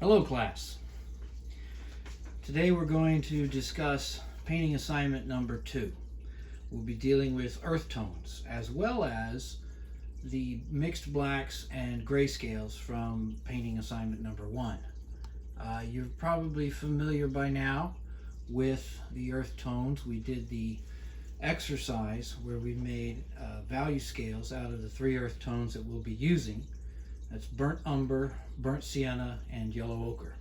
Hello class. Today we're going to discuss painting assignment number 2. We'll be dealing with earth tones as well as the mixed blacks and grayscales from painting assignment number 1. You're probably familiar by now with the earth tones. We did the exercise where we made value scales out of the 3 earth tones that we'll be using. That's burnt umber, burnt sienna, and yellow ochre.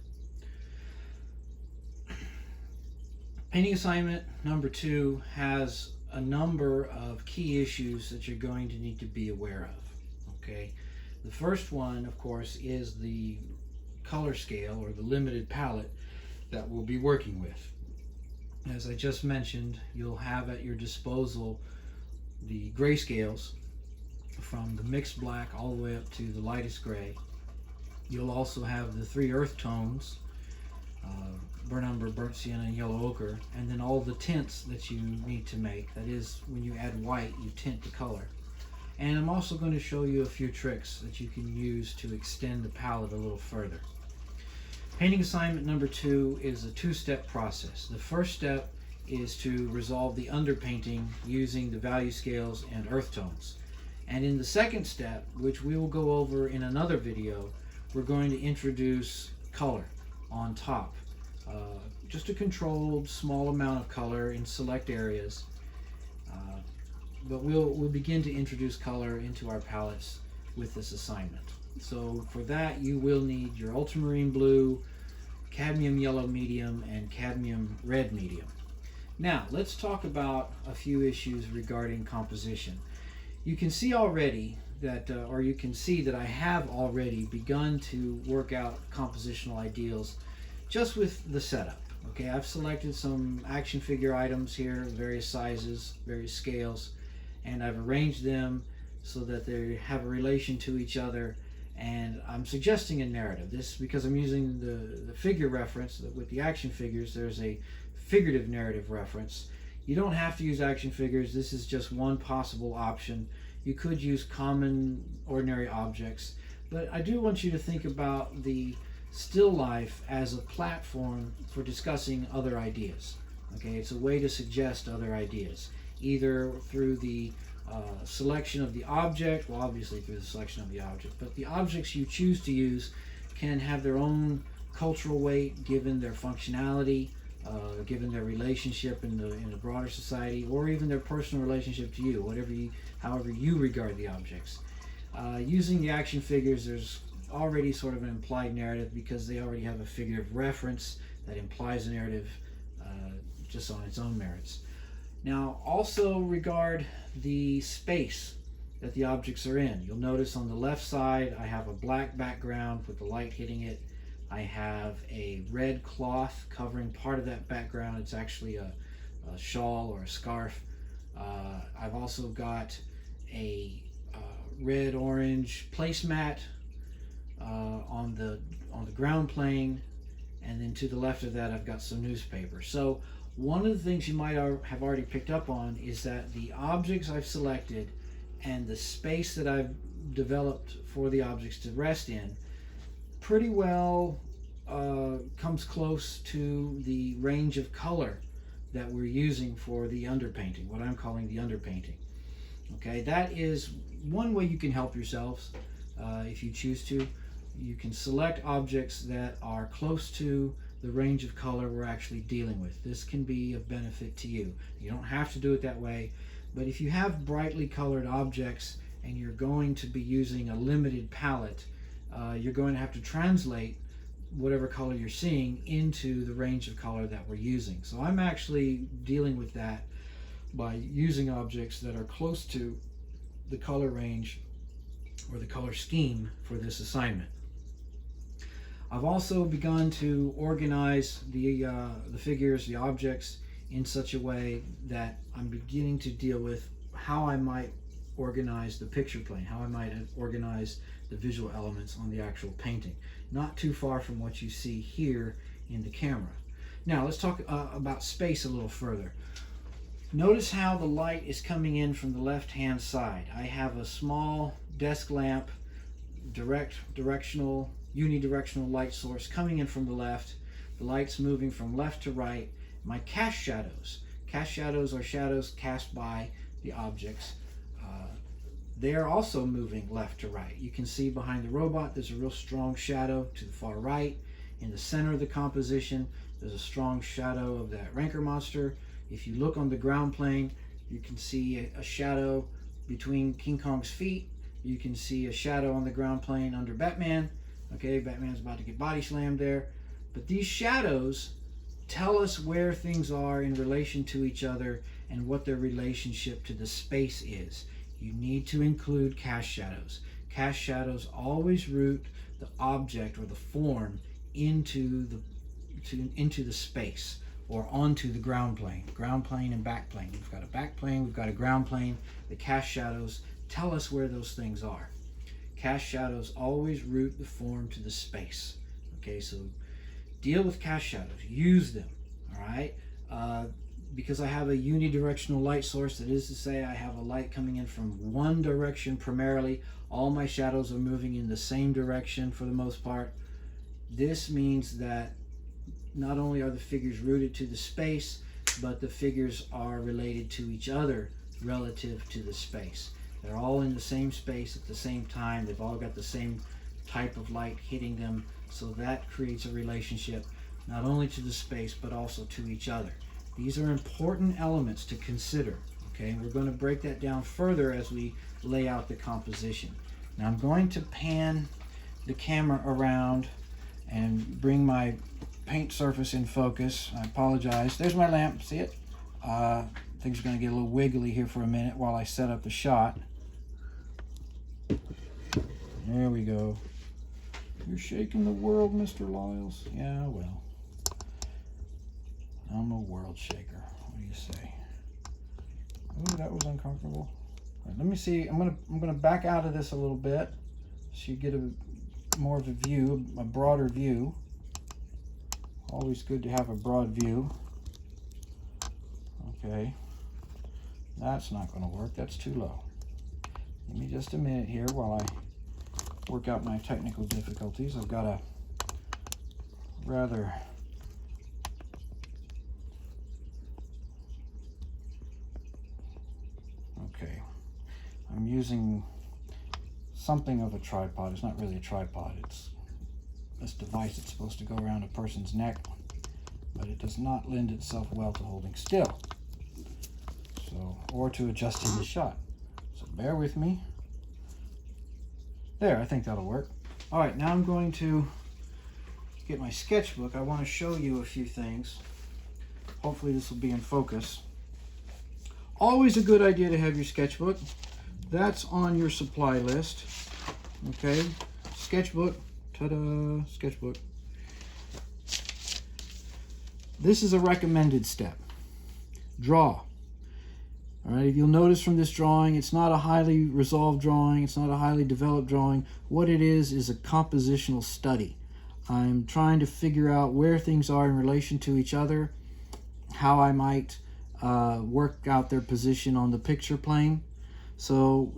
Painting assignment number 2 has a number of key issues that you're going to need to be aware of. Okay, the first one, of course, is the color scale or the limited palette that we'll be working with. As I just mentioned, you'll have at your disposal the grayscales from the mixed black all the way up to the lightest gray. You'll also have the 3 earth tones, burnt umber, burnt sienna, and yellow ochre, and then all the tints that you need to make. That is, when you add white, you tint the color. And I'm also going to show you a few tricks that you can use to extend the palette a little further. Painting assignment number 2 is a 2-step process. The first step is to resolve the underpainting using the value scales and earth tones. And in the second step, which we will go over in another video, we're going to introduce color on top. Just a controlled small amount of color in select areas. But we'll begin to introduce color into our palettes with this assignment. So for that, you will need your ultramarine blue, cadmium yellow medium, and cadmium red medium. Now, let's talk about a few issues regarding composition. You can see already that, or you can see that I have already begun to work out compositional ideals just with the setup. Okay, I've selected some action figure items here, various sizes, various scales, and I've arranged them so that they have a relation to each other, and I'm suggesting a narrative. This because I'm using the figure reference. With the action figures, there's a figurative narrative reference. You don't have to use action figures. This is just one possible option. You could use common, ordinary objects, but I do want you to think about the still life as a platform for discussing other ideas. Okay, it's a way to suggest other ideas, either through the selection of the object, well, obviously through the selection of the object, but the objects you choose to use can have their own cultural weight given their functionality, given their relationship in the broader society, or even their personal relationship to you, however you regard the objects. Using the action figures, there's already sort of an implied narrative because they already have a figurative reference that implies a narrative just on its own merits. Now, also regard the space that the objects are in. You'll notice on the left side I have a black background with the light hitting it. I have a red cloth covering part of that background. It's actually a shawl or a scarf. I've also got a red-orange placemat on the ground plane, and then to the left of that I've got some newspaper. So one of the things you might have already picked up on is that the objects I've selected and the space that I've developed for the objects to rest in pretty well comes close to the range of color that we're using for the underpainting, what I'm calling the underpainting. Okay, that is one way you can help yourselves if you choose to. You can select objects that are close to the range of color we're actually dealing with. This can be of benefit to you. You don't have to do it that way, but if you have brightly colored objects and you're going to be using a limited palette, you're going to have to translate whatever color you're seeing into the range of color that we're using. So I'm actually dealing with that by using objects that are close to the color range or the color scheme for this assignment. I've also begun to organize the figures, the objects, in such a way that I'm beginning to deal with how I might organize the picture plane, how I might organize the visual elements on the actual painting. Not too far from what you see here in the camera. Now let's talk about space a little further. Notice how the light is coming in from the left-hand side. I have a small desk lamp, directional unidirectional light source coming in from the left. The light's moving from left to right. My cast shadows. Cast shadows are shadows cast by the objects. They are also moving left to right. You can see behind the robot there's a real strong shadow to the far right. In the center of the composition there's a strong shadow of that Rancor monster. If you look on the ground plane, you can see a shadow between King Kong's feet. You can see a shadow on the ground plane under Batman. Okay, Batman's about to get body slammed there. But these shadows tell us where things are in relation to each other and what their relationship to the space is. You need to include cast shadows. Cast shadows always root the object or the form into the space or onto the ground plane. Ground plane and back plane. We've got a back plane, we've got a ground plane. The cast shadows tell us where those things are. Cast shadows always root the form to the space. Okay, so deal with cast shadows. Use them, all right? Because I have a unidirectional light source, that is to say I have a light coming in from one direction primarily. All my shadows are moving in the same direction for the most part. This means that not only are the figures rooted to the space, but the figures are related to each other relative to the space. They're all in the same space at the same time. They've all got the same type of light hitting them. So that creates a relationship not only to the space, but also to each other. These are important elements to consider. Okay, we're going to break that down further as we lay out the composition. Now I'm going to pan the camera around and bring my paint surface in focus. I apologize. There's my lamp. See it? Things are going to get a little wiggly here for a minute while I set up the shot. There we go. You're shaking the world, Mr. Lyles. Yeah, well, I'm a world shaker. What do you say? Ooh, that was uncomfortable. All right, let me see. I'm gonna back out of this a little bit so you get more of a view, a broader view. Always good to have a broad view. Okay, that's not going to work. That's too low. Give me just a minute here while I work out my technical difficulties. I've got a rather okay. I'm using something of a tripod. It's not really a tripod. It's this device that's supposed to go around a person's neck, but it does not lend itself well to holding still, or to adjusting the shot. So bear with me. There, I think that'll work. All right, now I'm going to get my sketchbook. I want to show you a few things. Hopefully this will be in focus. Always a good idea to have your sketchbook. That's on your supply list. Okay, sketchbook. Ta-da, sketchbook. This is a recommended step. Draw. All right, if you'll notice from this drawing, it's not a highly resolved drawing, it's not a highly developed drawing. What it is a compositional study. I'm trying to figure out where things are in relation to each other, how I might work out their position on the picture plane. So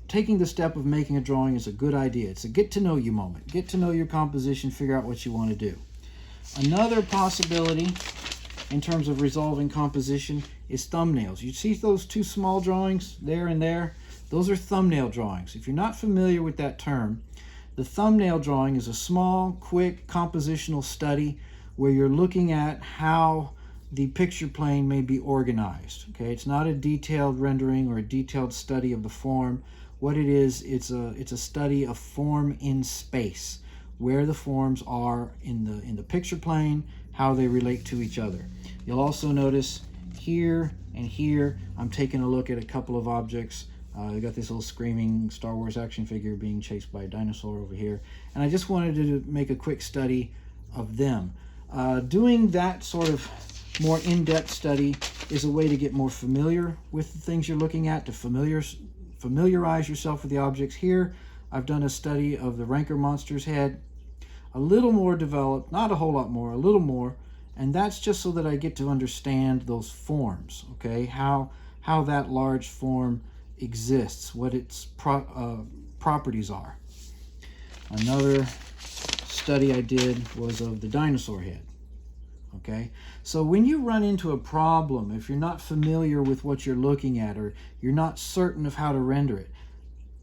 taking the step of making a drawing is a good idea. It's a get to know you moment. Get to know your composition, figure out what you want to do. Another possibility in terms of resolving composition is thumbnails. You see those two small drawings there and there? Those are thumbnail drawings. If you're not familiar with that term, the thumbnail drawing is a small, quick compositional study where you're looking at how the picture plane may be organized. Okay, it's not a detailed rendering or a detailed study of the form. What it is, it's a study of form in space, where the forms are in the picture plane, how they relate to each other. You'll also notice here and here, I'm taking a look at a couple of objects. I got this little screaming Star Wars action figure being chased by a dinosaur over here. And I just wanted to make a quick study of them. Doing that sort of more in-depth study is a way to get more familiar with the things you're looking at, to familiarize yourself with the objects. Here, I've done a study of the Rancor monster's head. A little more developed, not a whole lot more, a little more, and that's just so that I get to understand those forms, okay? How that large form exists, what its properties are. Another study I did was of the dinosaur head. Okay, so when you run into a problem, if you're not familiar with what you're looking at, or you're not certain of how to render it,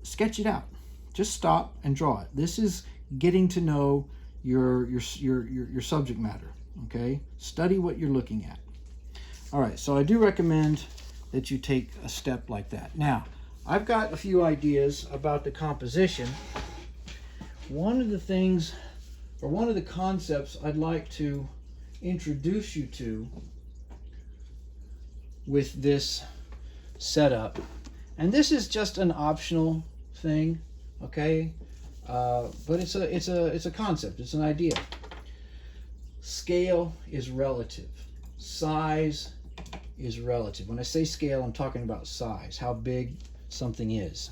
sketch it out. Just stop and draw it. This is getting to know your subject matter. Okay, study what you're looking at. All right, so I do recommend that you take a step like that. Now, I've got a few ideas about the composition. One of the things, or one of the concepts I'd like to introduce you to with this setup, and this is just an optional thing, okay, but it's a concept, it's an idea. Scale is relative. Size is relative. When I say scale, I'm talking about size, how big something is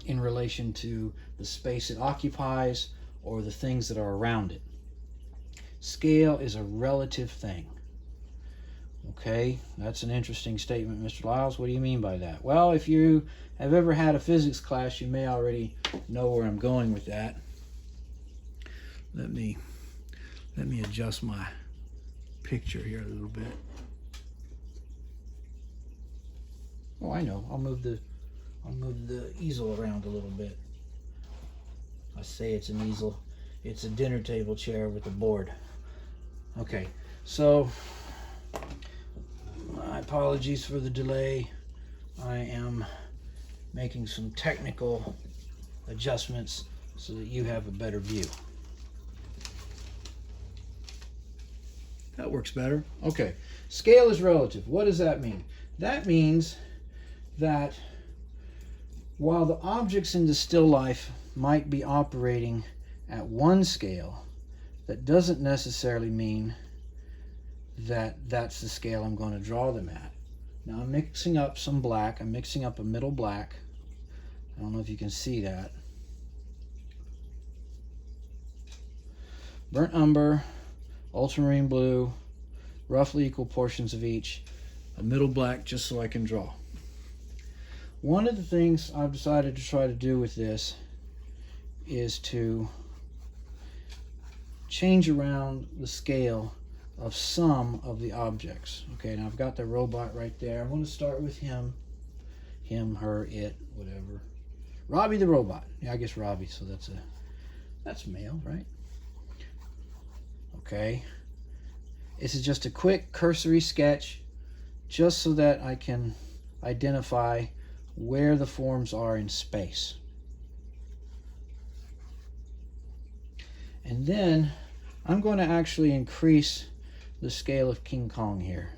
in relation to the space it occupies or the things that are around it. Scale is a relative thing. Okay, that's an interesting statement, Mr. Lyles. What do you mean by that? Well, if you have ever had a physics class, you may already know where I'm going with that. Let me adjust my picture here a little bit. Oh, I know. I'll move the easel around a little bit. I say it's an easel. It's a dinner table chair with a board. Okay, so my apologies for the delay. I am making some technical adjustments so that you have a better view. That works better. Okay, scale is relative. What does that mean? That means that while the objects in the still life might be operating at one scale, that doesn't necessarily mean that that's the scale I'm going to draw them at. Now I'm mixing up some black. I'm mixing up a middle black. I don't know if you can see that. Burnt umber, ultramarine blue, roughly equal portions of each, a middle black just so I can draw. One of the things I've decided to try to do with this is to change around the scale of some of the objects. Okay, now I've got the robot right there. I want to start with him, her, it, whatever. Robbie the robot. Yeah, I guess Robbie, so that's male, right? Okay. This is just a quick cursory sketch just so that I can identify where the forms are in space. And then I'm going to actually increase the scale of King Kong here.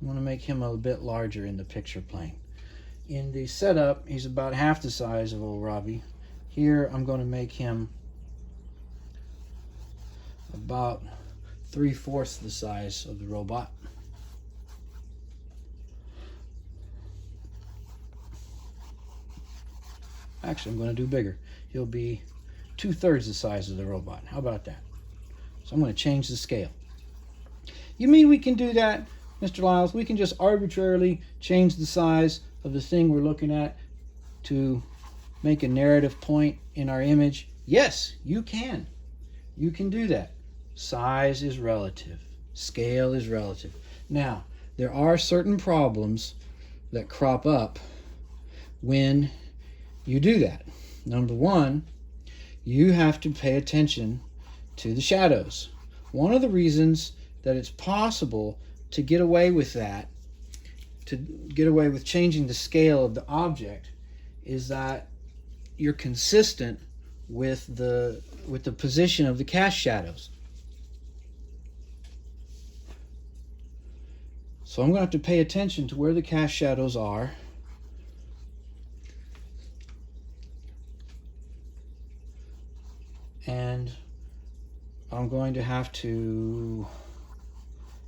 I'm going to make him a bit larger in the picture plane. In the setup, he's about half the size of old Robbie. Here, I'm going to make him about 3/4 the size of the robot. Actually, I'm going to do bigger. He'll be 2/3 the size of the robot. How about that? So I'm going to change the scale. You mean we can do that, Mr. Lyles? We can just arbitrarily change the size of the thing we're looking at to make a narrative point in our image? Yes, you can. You can do that. Size is relative. Scale is relative. Now, there are certain problems that crop up when you do that. Number one, you have to pay attention to the shadows. One of the reasons that it's possible to get away with that, to get away with changing the scale of the object, is that you're consistent with the position of the cast shadows. So I'm going to have to pay attention to where the cast shadows are. And I'm going to have to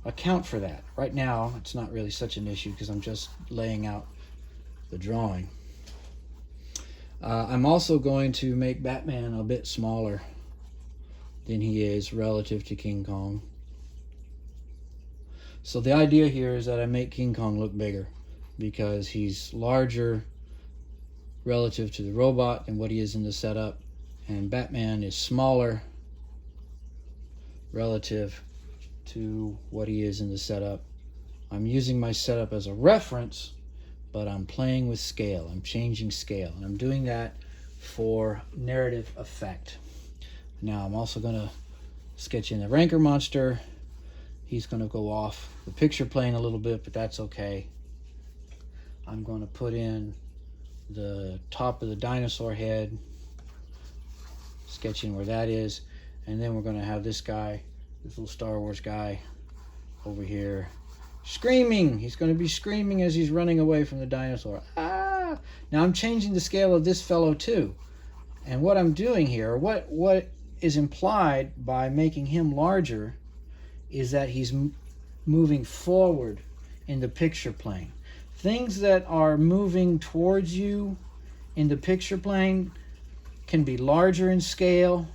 account for that. Right now, it's not really such an issue because I'm just laying out the drawing. I'm also going to make Batman a bit smaller than he is relative to King Kong. So the idea here is that I make King Kong look bigger because he's larger relative to the robot than what he is in the setup. and Batman is smaller relative to what he is in the setup. I'm using my setup as a reference, but I'm playing with scale. I'm changing scale, and I'm doing that for narrative effect. Now I'm also going to sketch in the Rancor monster. He's going to go off the picture plane a little bit, but that's okay. I'm going to put in the top of the dinosaur head, sketching where that is, and then we're going to have this guy, this little Star Wars guy over here, screaming. He's going to be screaming as he's running away from the dinosaur. Ah! Now I'm changing the scale of this fellow too. And what I'm doing here, what is implied by making him larger, is that he's moving forward in the picture plane. Things that are moving towards you in the picture plane can be larger in scale,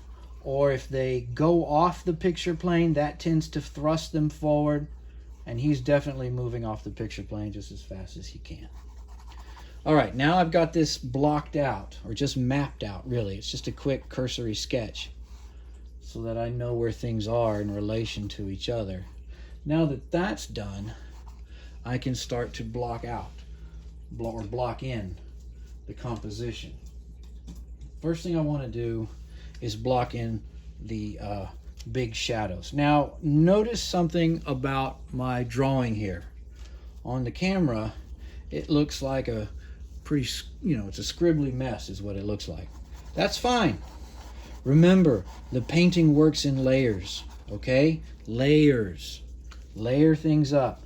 or if they go off the picture plane, that tends to thrust them forward, and he's definitely moving off the picture plane just as fast as he can. All right, now I've got this blocked out, or just mapped out, really. It's just a quick cursory sketch so that I know where things are in relation to each other. Now that that's done, I can start to block out, or block in the composition. First thing I want to do is block in the big shadows. Now, notice something about my drawing here. On the camera, it looks like a pretty, it's a scribbly mess is what it looks like. That's fine. Remember, the painting works in layers, okay? Layers. Layer things up.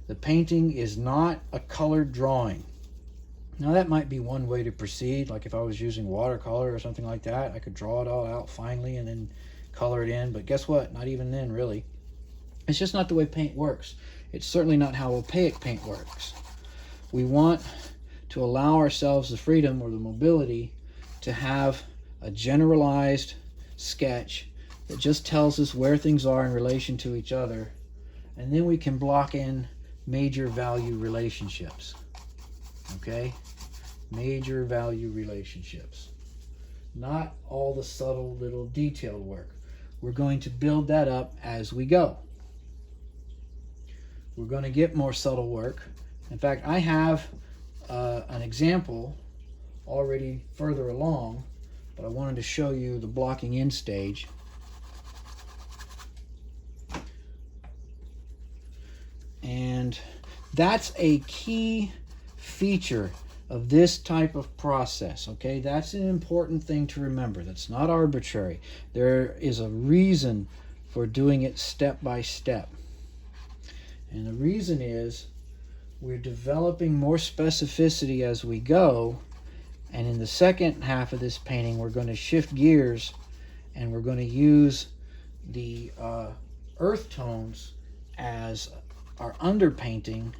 The painting is not a colored drawing. Now that might be one way to proceed, like if I was using watercolor or something like that, I could draw it all out finely and then color it in, but guess what? Not even then, really. It's just not the way paint works. It's certainly not how opaque paint works. We want to allow ourselves the freedom or the mobility to have a generalized sketch that just tells us where things are in relation to each other, and then we can block in major value relationships. Okay? Major value relationships. Not all the subtle little detailed work. We're going to build that up as we go. We're going to get more subtle work. In fact, I have an example already further along, but I wanted to show you the blocking in stage. And that's a key feature of this type of process, okay? That's an important thing to remember. That's not arbitrary. There is a reason for doing it step by step. And the reason is we're developing more specificity as we go, and in the second half of this painting we're going to shift gears and we're going to use the earth tones as our underpainting,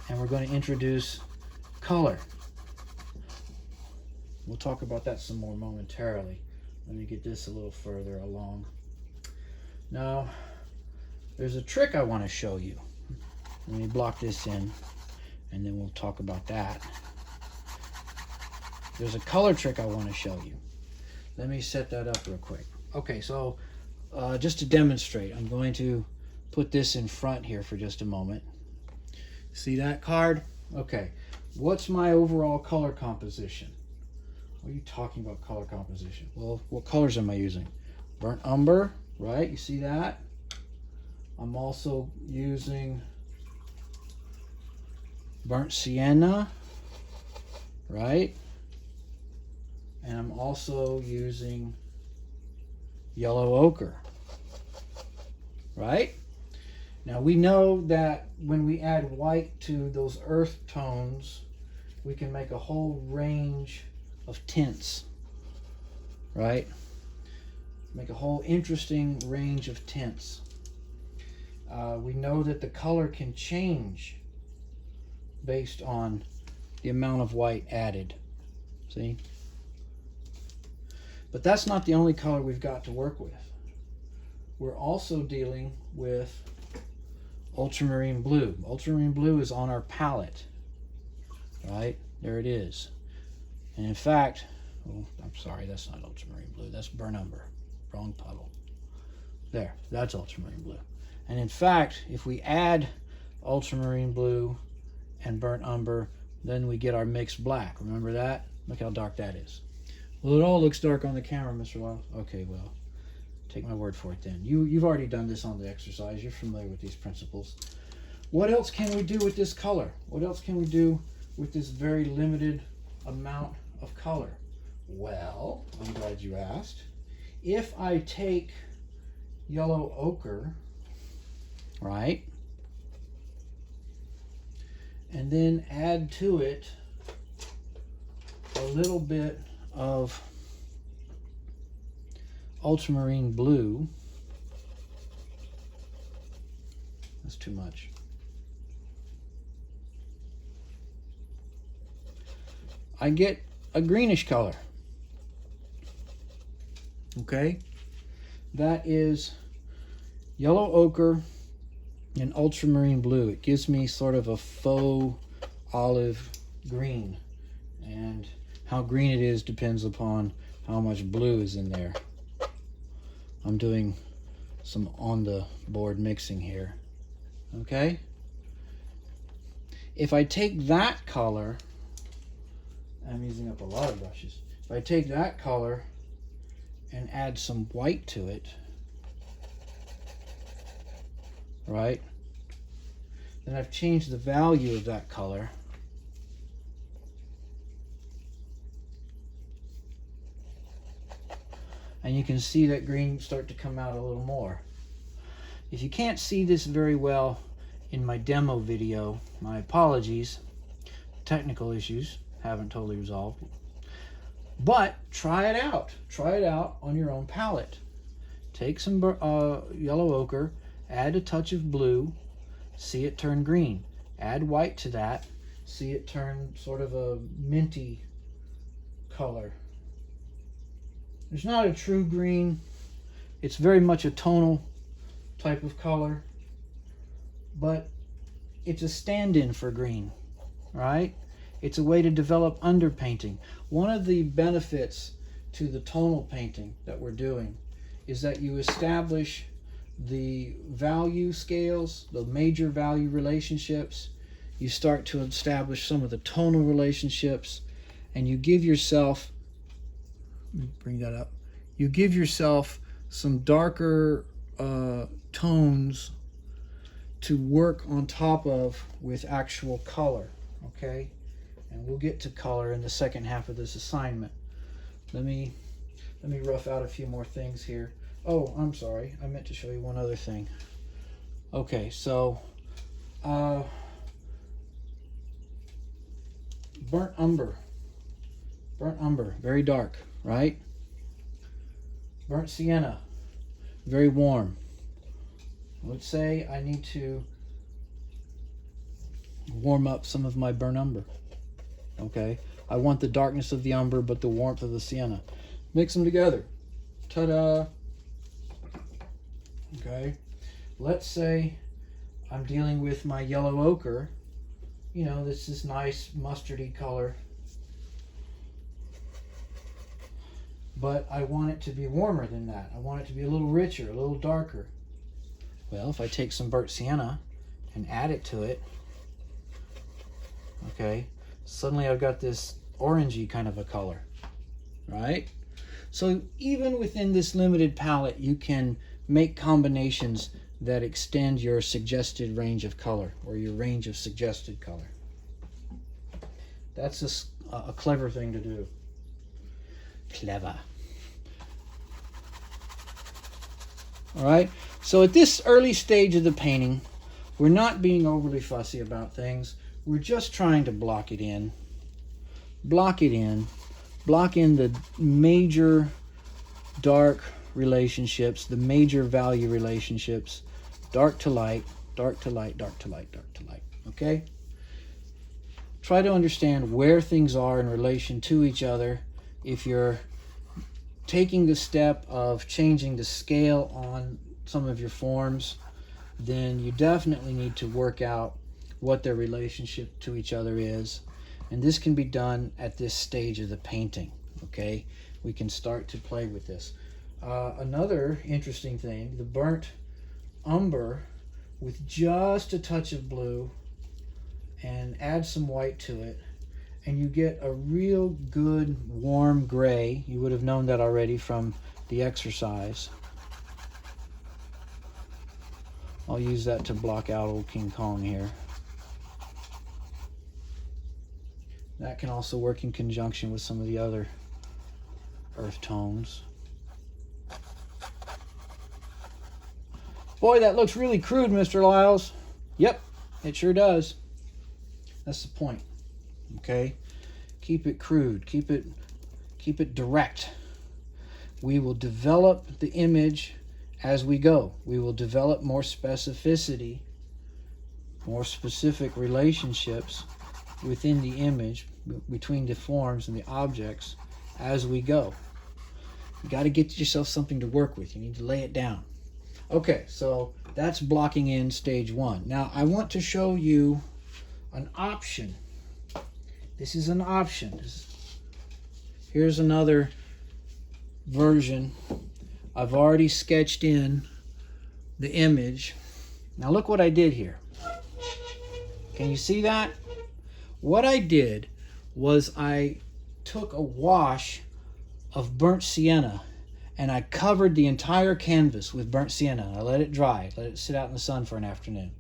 and we're going to introduce color. We'll talk about that some more momentarily. Let me get this a little further along. Now, there's a trick I want to show you. Let me block this in, and then we'll talk about that. There's a color trick I want to show you. Let me set that up real quick. Okay, so just to demonstrate, I'm going to put this in front here for just a moment. See that card? Okay. What's my overall color composition? What are you talking about color composition? Well, what colors am I using? Burnt umber, right? You see that? I'm also using burnt sienna, right? And I'm also using yellow ochre, right? Now we know that when we add white to those earth tones, we can make a whole range of tints, right? Make a whole interesting range of tints. We know that the color can change based on the amount of white added, see? But that's not the only color we've got to work with. We're also dealing with ultramarine blue. Ultramarine blue is on our palette, right? There it is. And in fact, Oh, I'm sorry, that's not ultramarine blue. That's burnt umber. Wrong puddle. There, that's ultramarine blue. And in fact, if we add ultramarine blue and burnt umber, then we get our mixed black. Remember that? Look how dark that is. Well, it all looks dark on the camera, Mr. Wiles. Okay, well, take my word for it then. You've already done this on the exercise. You're familiar with these principles. What else can we do with this color? What else can we do with this very limited amount of color? Well, I'm glad you asked. If I take yellow ochre, right, and then add to it a little bit of ultramarine blue, that's too much. I get a greenish color. Okay, that is yellow ochre and ultramarine blue. It gives me sort of a faux olive green, and how green it is depends upon how much blue is in there. I'm doing some on the board mixing here. Okay, if I take that color, I'm using up a lot of brushes. If I take that color and add some white to it, right, then I've changed the value of that color. And you can see that green start to come out a little more. If you can't see this very well in my demo video, my apologies. Technical issues haven't totally resolved. But try it out. Try it out on your own palette. Take some yellow ochre, add a touch of blue, see it turn green. Add white to that, see it turn sort of a minty color. It's not a true green. It's very much a tonal type of color, but it's a stand-in for green, right? It's a way to develop underpainting. One of the benefits to the tonal painting that we're doing is that you establish the value scales, the major value relationships. You start to establish some of the tonal relationships, and you give yourself, let me bring that up, you give yourself some darker tones to work on top of with actual color, okay? And we'll get to color in the second half of this assignment. Let me rough out a few more things here. Oh, I'm sorry, I meant to show you one other thing. Okay, so burnt umber, very dark, right? Burnt sienna, very warm. Let's say I need to warm up some of my burnt umber. Okay, I want the darkness of the umber but the warmth of the sienna. Mix them together. Ta-da! Okay, let's say I'm dealing with my yellow ochre. You know, this is nice mustardy color, but I want it to be warmer than that. I want it to be a little richer, a little darker. Well, if I take some burnt sienna and add it to it, okay, suddenly I've got this orangey kind of a color, right? So even within this limited palette, you can make combinations that extend your suggested range of color, or your range of suggested color. That's a clever thing to do. Clever. All right, so at this early stage of the painting, we're not being overly fussy about things. We're just trying to block it in. Block it in. Block in the major dark relationships, the major value relationships, dark to light, dark to light, dark to light, dark to light, okay? Try to understand where things are in relation to each other. If you're taking the step of changing the scale on some of your forms, then you definitely need to work out what their relationship to each other is. And this can be done at this stage of the painting, Okay, we can start to play with this. Another interesting thing, the burnt umber with just a touch of blue, and add some white to it, and you get a real good warm gray. You would have known that already from the exercise. I'll use that to block out old King Kong here. That can also work in conjunction with some of the other earth tones. Boy, that looks really crude, Mr. Lyles. Yep, it sure does. That's the point. Okay? Keep it crude. Keep it direct. We will develop the image as we go. We will develop more specificity, more specific relationships within the image, between the forms and the objects as we go. You got to get yourself something to work with. You need to lay it down. Okay, so that's blocking in stage one. Now I want to show you an option. This is an option. Here's another version. I've already sketched in the image. Now look what I did here. Can you see that? What I did was I took a wash of burnt sienna and I covered the entire canvas with burnt sienna. I let it dry, let it sit out in the sun for an afternoon.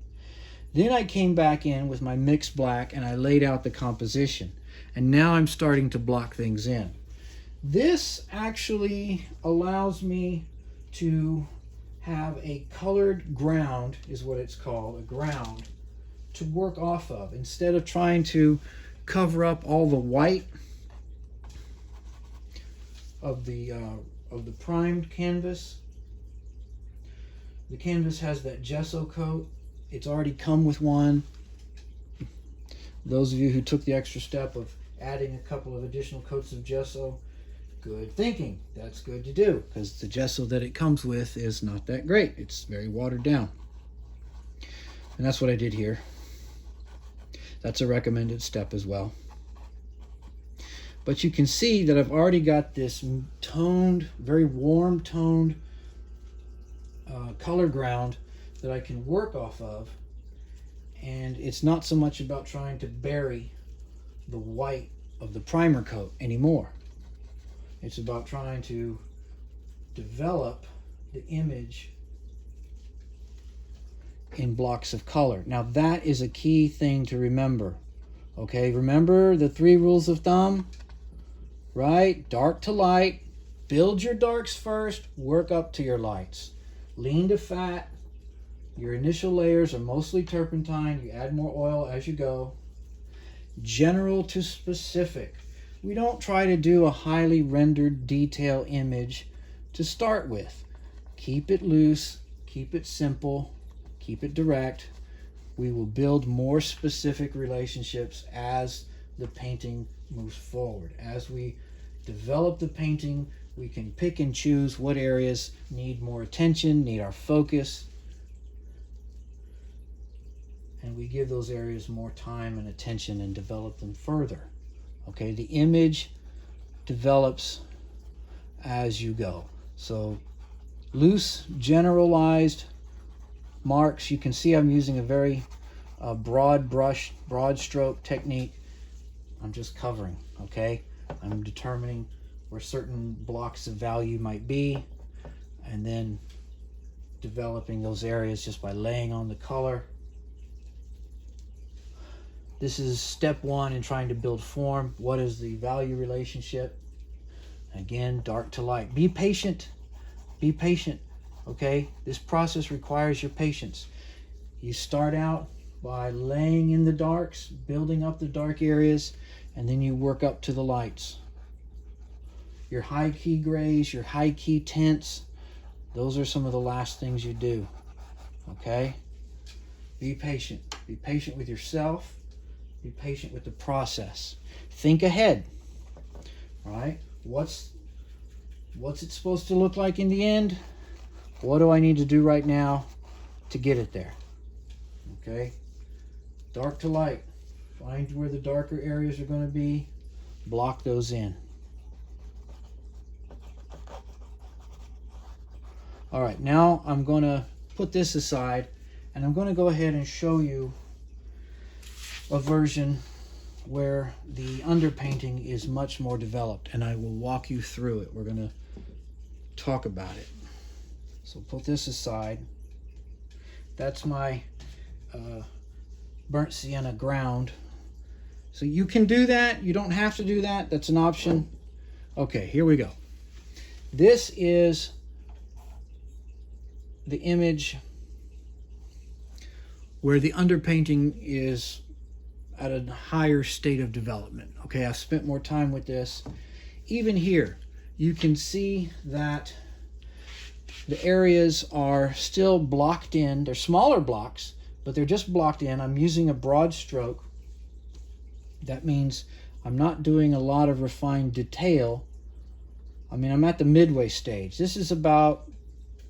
Then I came back in with my mixed black and I laid out the composition. And now I'm starting to block things in. This actually allows me to have a colored ground, is what it's called, a ground, to work off of. Instead of trying to cover up all the white of the primed canvas. The canvas has that gesso coat. It's already come with one. Those of you who took the extra step of adding a couple of additional coats of gesso, good thinking. That's good to do, because the gesso that it comes with is not that great. It's very watered down. And that's what I did here. That's a recommended step as well. But you can see that I've already got this toned, very warm toned color ground that I can work off of. And it's not so much about trying to bury the white of the primer coat anymore. It's about trying to develop the image in blocks of color. Now that is a key thing to remember. Okay, remember the 3 rules of thumb? Right? Dark to light. Build your darks first, work up to your lights. Lean to fat. Your initial layers are mostly turpentine. You add more oil as you go. General to specific. We don't try to do a highly rendered detail image to start with. Keep it loose, keep it simple, keep it direct. We will build more specific relationships as the painting moves forward. As we develop the painting, we can pick and choose what areas need more attention, need our focus, and we give those areas more time and attention and develop them further. Okay, the image develops as you go. So loose, generalized marks. You can see I'm using a very broad brush, broad stroke technique. I'm just covering, okay? I'm determining where certain blocks of value might be, and then developing those areas just by laying on the color. This is step 1 in trying to build form. What is the value relationship? Again, dark to light. Be patient. Be patient, okay? This process requires your patience. You start out by laying in the darks, building up the dark areas, and then you work up to the lights. Your high key grays, your high key tints, those are some of the last things you do, okay? Be patient. Be patient with yourself. Be patient with the process. Think ahead, right? What's it supposed to look like in the end? What do I need to do right now to get it there? Okay? Dark to light. Find where the darker areas are going to be. Block those in. All right, now I'm going to put this aside, and I'm going to go ahead and show you a version where the underpainting is much more developed, and I will walk you through it. We're going to talk about it. So put this aside. That's my burnt sienna ground. So you can do that. You don't have to do that. That's an option. Okay, here we go. This is the image where the underpainting is at a higher state of development. Okay, I've spent more time with this. Even here, you can see that the areas are still blocked in. They're smaller blocks, but they're just blocked in. I'm using a broad stroke. That means I'm not doing a lot of refined detail. I mean, I'm at the midway stage. This is about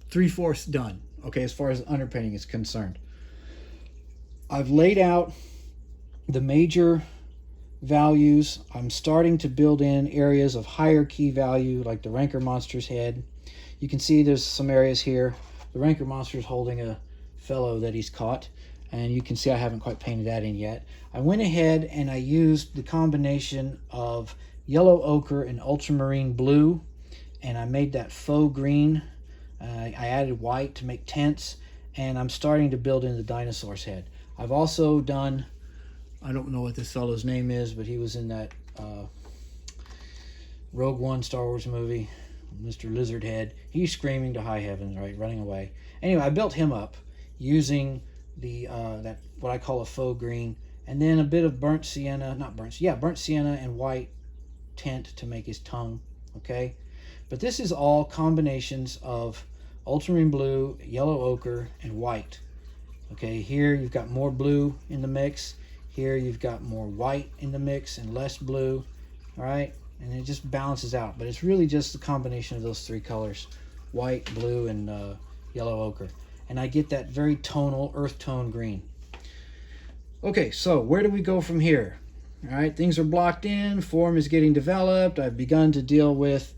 3/4 done, okay, as far as underpainting is concerned. I've laid out the major values. I'm starting to build in areas of higher key value, like the Rancor Monster's head. You can see there's some areas here. The Rancor Monster's holding a fellow that he's caught, and you can see I haven't quite painted that in yet. I went ahead and I used the combination of yellow ochre and ultramarine blue, and I made that faux green. I added white to make tints, and I'm starting to build in the dinosaur's head. I've also done, I don't know what this fellow's name is, but he was in that Rogue One Star Wars movie, Mr. Lizardhead. He's screaming to high heaven, right, running away. Anyway, I built him up using the that what I call a faux green, and then a bit of burnt sienna and white tint to make his tongue. Okay, but this is all combinations of ultramarine blue, yellow ochre, and white. Okay, here you've got more blue in the mix. Here you've got more white in the mix and less blue. All right, and it just balances out. But it's really just the combination of those three colors: white, blue, and yellow ochre. And I get that very tonal earth tone green. Okay, so where do we go from here? All right, things are blocked in. Form is getting developed. I've begun to deal with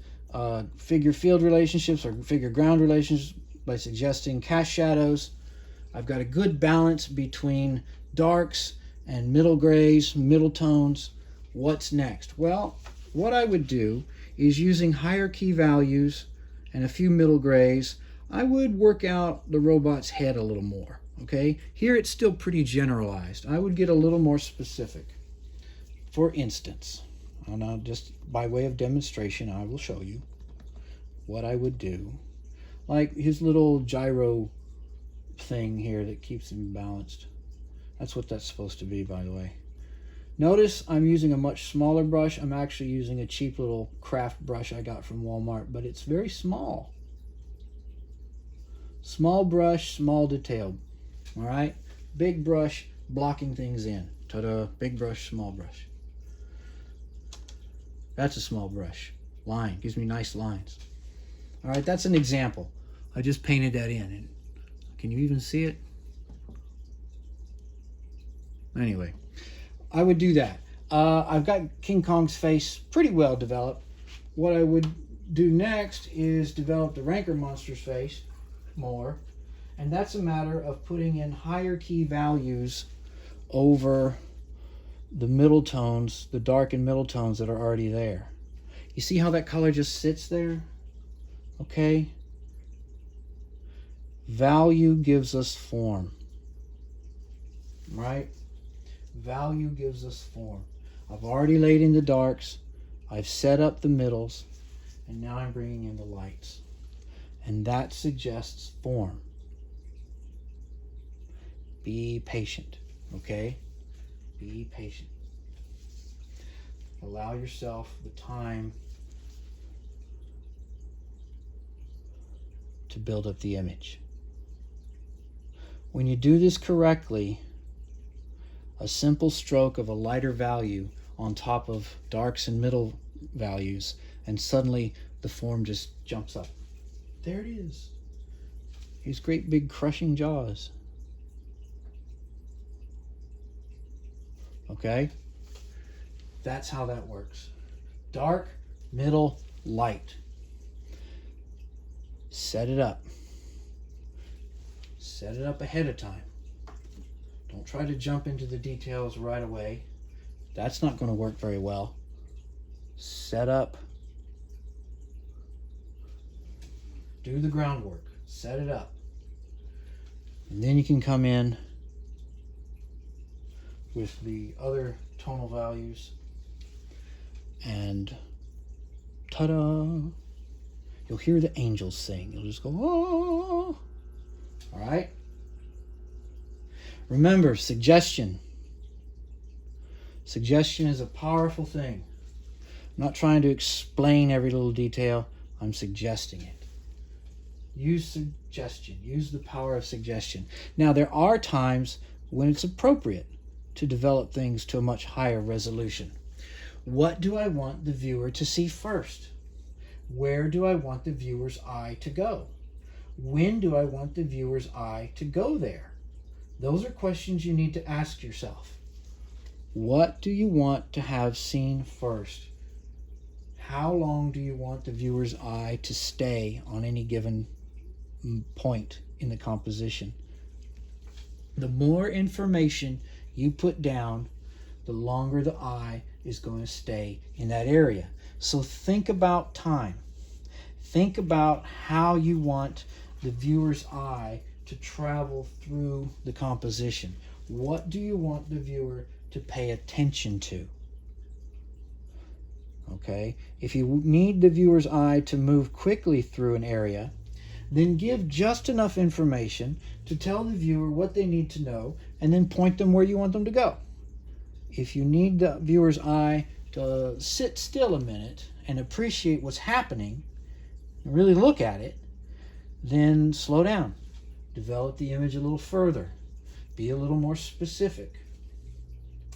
figure field relationships or figure ground relationships by suggesting cast shadows. I've got a good balance between darks and middle grays, middle tones. What's next? Well, what I would do is, using higher key values and a few middle grays, I would work out the robot's head a little more. Okay, here it's still pretty generalized. I would get a little more specific. For instance, and I'll just by way of demonstration, I will show you what I would do. Like his little gyro thing here that keeps him balanced. That's what that's supposed to be, by the way. Notice I'm using a much smaller brush. I'm actually using a cheap little craft brush I got from Walmart, but it's very small. Small brush, small detail. All right? Big brush, blocking things in. Ta-da, big brush, small brush. That's a small brush. Line, gives me nice lines. All right, that's an example. I just painted that in. And can you even see it? Anyway, I would do that. I've got King Kong's face pretty well developed. What I would do next is develop the Rancor Monster's face more. And that's a matter of putting in higher key values over the middle tones, the dark and middle tones that are already there. You see how that color just sits there? Okay? Value gives us form. Right? Value gives us form. I've already laid in the darks. I've set up the middles. And now I'm bringing in the lights. And that suggests form. Be patient. Okay? Be patient. Allow yourself the time to build up the image. When you do this correctly, a simple stroke of a lighter value on top of darks and middle values, and suddenly the form just jumps up. There it is. His great big crushing jaws. Okay? That's how that works. Dark, middle, light. Set it up. Set it up ahead of time. Don't try to jump into the details right away. That's not going to work very well. Set up. Do the groundwork. Set it up. And then you can come in with the other tonal values and ta-da! You'll hear the angels sing. You'll just go, oh! All right? Remember, suggestion. Suggestion is a powerful thing. I'm not trying to explain every little detail. I'm suggesting it. Use suggestion. Use the power of suggestion. Now, there are times when it's appropriate to develop things to a much higher resolution. What do I want the viewer to see first? Where do I want the viewer's eye to go? When do I want the viewer's eye to go there? Those are questions you need to ask yourself. What do you want to have seen first? How long do you want the viewer's eye to stay on any given point in the composition? The more information you put down, the longer the eye is going to stay in that area. So think about time. Think about how you want the viewer's eye to travel through the composition. What do you want the viewer to pay attention to? Okay, if you need the viewer's eye to move quickly through an area, then give just enough information to tell the viewer what they need to know and then point them where you want them to go. If you need the viewer's eye to sit still a minute and appreciate what's happening and really look at it, then slow down. Develop the image a little further. Be a little more specific.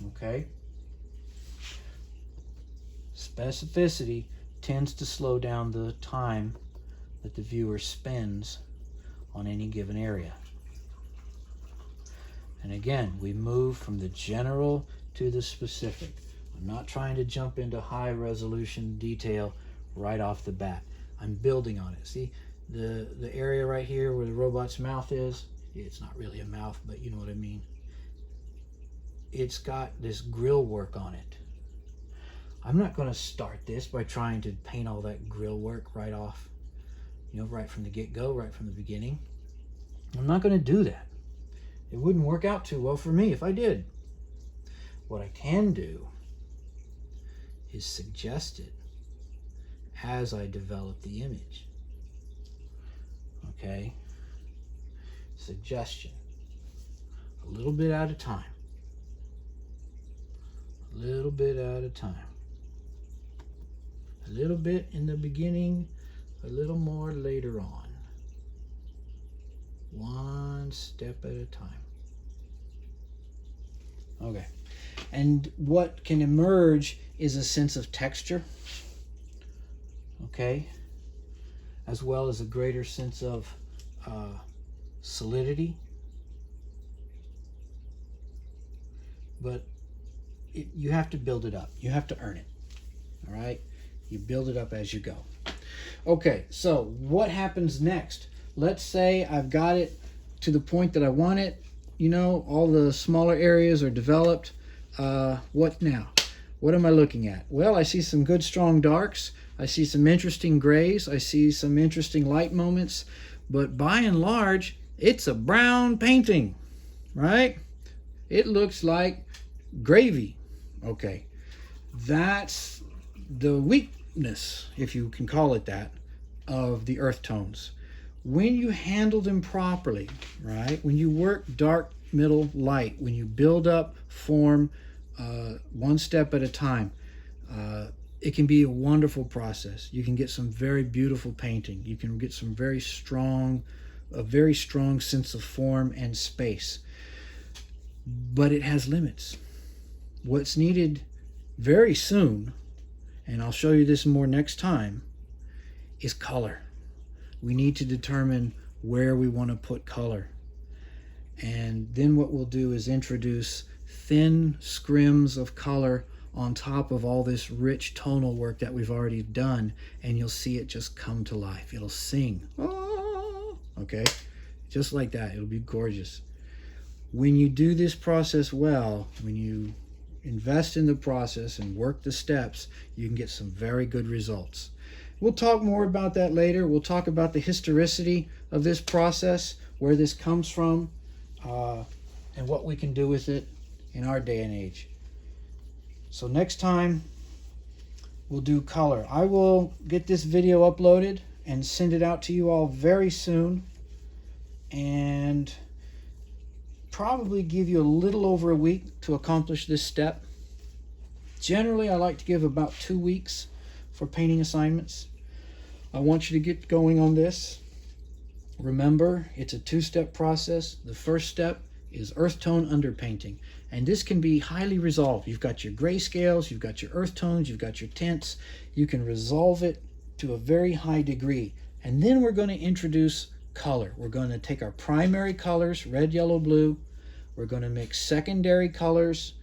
Okay? Specificity tends to slow down the time that the viewer spends on any given area. And again, we move from the general to the specific. I'm not trying to jump into high resolution detail right off the bat. I'm building on it. See, the area right here where the robot's mouth is, it's not really a mouth, but you know what I mean. It's got this grill work on it. I'm not going to start this by trying to paint all that grill work right off, right from the get-go, right from the beginning. I'm not going to do that. It wouldn't work out too well for me if I did. What I can do is suggest it as I develop the image. Okay? Suggestion. A little bit at a time. A little bit at a time. A little bit in the beginning, a little more later on. One step at a time. Okay. And what can emerge is a sense of texture. Okay. As well as a greater sense of solidity. But you have to build it up. You have to earn it. All right? You build it up as you go. Okay, so what happens next? Let's say I've got it to the point that I want it. All the smaller areas are developed. What now? What am I looking at? Well, I see some good strong darks. I see some interesting grays. I see some interesting light moments. But by and large, it's a brown painting, right? It looks like gravy. Okay, that's the weakness, if you can call it that, of the earth tones. When you handle them properly, right? When you work dark, middle, light, when you build up form one step at a time, it can be a wonderful process. You can get some very beautiful painting. You can get some a very strong sense of form and space. But it has limits. What's needed very soon, and I'll show you this more next time, is color. We need to determine where we want to put color. And then what we'll do is introduce thin scrims of color on top of all this rich tonal work that we've already done, and you'll see it just come to life. It'll sing. Oh, okay? just like that. It'll be gorgeous. When you do this process well, when you invest in the process and work the steps, you can get some very good results. We'll talk more about that later. We'll talk about the historicity of this process, where this comes from, and what we can do with it in our day and age. So next time, we'll do color. I will get this video uploaded and send it out to you all very soon, and probably give you a little over a week to accomplish this step. Generally, I like to give about 2 weeks for painting assignments. I want you to get going on this. Remember, it's a 2-step process. The first step is earth tone underpainting, and this can be highly resolved. You've got your grayscales, you've got your earth tones, you've got your tints. You can resolve it to a very high degree, and then we're going to introduce color. We're going to take our primary colors, red, yellow, blue. We're going to mix secondary colors,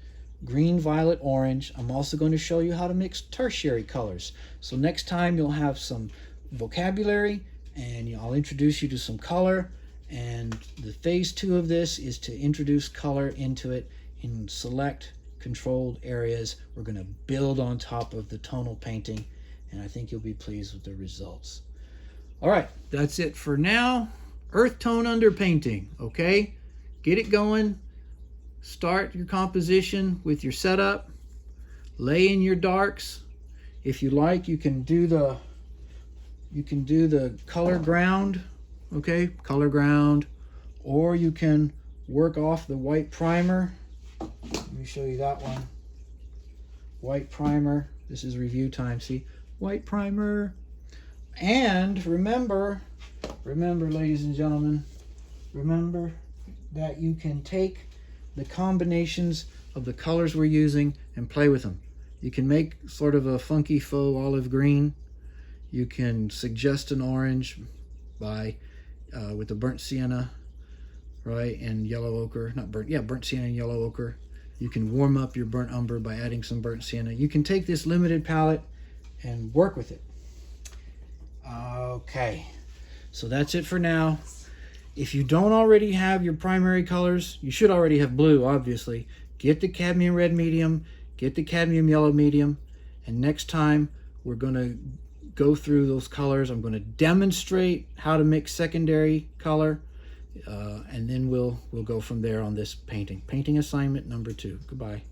green, violet, orange. I'm also going to show you how to mix tertiary colors. So next time you'll have some vocabulary, and I'll introduce you to some color. And the phase 2 of this is to introduce color into it in select controlled areas. We're going to build on top of the tonal painting, and I think you'll be pleased with the results. All right, that's it for now. Earth tone underpainting, okay? Get it going. Start your composition with your setup. Lay in your darks. If you like, you can do the color ground, okay? Color ground, or you can work off the white primer. Let me show you that one. White primer. This is review time. See, white primer. And remember, ladies and gentlemen, remember that you can take the combinations of the colors we're using and play with them. You can make sort of a funky faux olive green. You can suggest an orange by with the burnt sienna, right, and yellow ochre. Not burnt, yeah, burnt sienna and yellow ochre. You can warm up your burnt umber by adding some burnt sienna. You can take this limited palette and work with it. Okay, so that's it for now. If you don't already have your primary colors, you should already have blue, obviously. Get the cadmium red medium, get the cadmium yellow medium, and next time we're going to go through those colors. I'm going to demonstrate how to mix secondary color, and then we'll go from there on this painting. Painting assignment number 2. Goodbye.